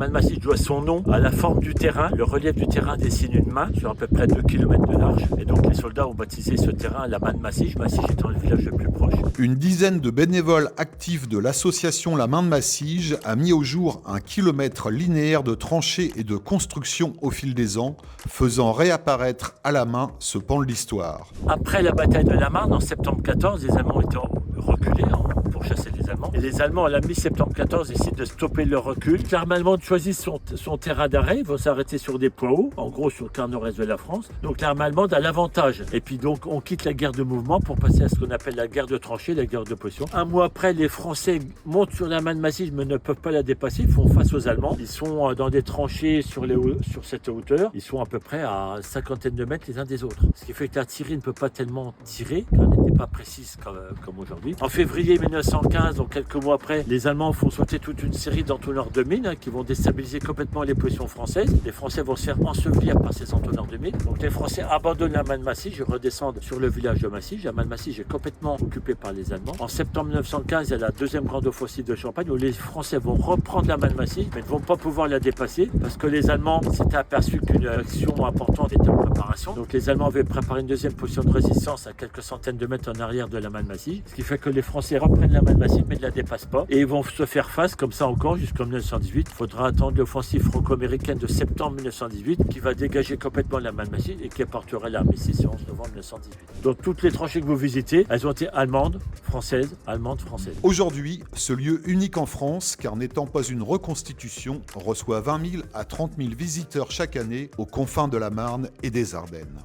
Manne Massiche doit son nom à la forme du terrain. Le relief du terrain dessine une main sur à peu près 2 km de large. Et donc les soldats ont baptisé ce terrain la Manne Massiche, Massiche étant le village le plus proche. Une dizaine de bénévoles actifs de l'association La Main de Massige a mis au jour 1 kilomètre linéaire de tranchées et de construction au fil des ans, faisant réapparaître à la main ce pan de l'histoire. Après la bataille de la Marne, en septembre 14, les Allemands étaient reculés pour chasser les Allemands. Et les Allemands, à la mi-septembre 14, décident de stopper leur recul. L'armée allemande choisit son terrain d'arrêt. Ils vont s'arrêter sur des points hauts, en gros sur le quart nord-est de la France. Donc l'armée allemande a l'avantage. Et puis donc on quitte la guerre de mouvement pour passer à ce qu'on appelle la guerre de tranchées, la guerre de position. Un mois après, les Français montent sur la Manne Massiche mais ne peuvent pas la dépasser. Ils font face aux Allemands. Ils sont dans des tranchées sur cette hauteur. Ils sont à peu près à une cinquantaine de mètres les uns des autres. Ce qui fait que l'artillerie ne peut pas tellement tirer, car elle n'était pas précise comme aujourd'hui. En février 1915, donc quelques mois après, les Allemands font sauter toute une série d'entonnoirs de mines qui vont déstabiliser complètement les positions françaises. Les Français vont se faire ensevelir par ces entonnoirs de mines. Donc les Français abandonnent la Manne Massiche et redescendent sur le village de Massiche. La Manne Massiche est complètement occupée par les Allemands. En septembre 1915, il y a la deuxième grande offensive de Champagne où les Français vont reprendre la Manne Massiche mais ne vont pas pouvoir la dépasser parce que les Allemands s'étaient aperçus qu'une action importante était en préparation. Donc les Allemands avaient préparé une deuxième position de résistance à quelques centaines de mètres en arrière de la Manne Massiche, ce qui fait que les Français reprennent la Manne Massiche mais ne la dépassent pas et ils vont se faire face comme ça encore jusqu'en 1918. Il faudra attendre l'offensive franco-américaine de septembre 1918 qui va dégager complètement la Manne Massiche et qui apportera l'armistice le 11 novembre 1918. Donc toutes les tranchées que vous visitez, elles ont été allemandes, françaises. Aujourd'hui, ce lieu unique en France, car n'étant pas une reconstitution, reçoit 20 000 à 30 000 visiteurs chaque année aux confins de la Marne et des Ardennes.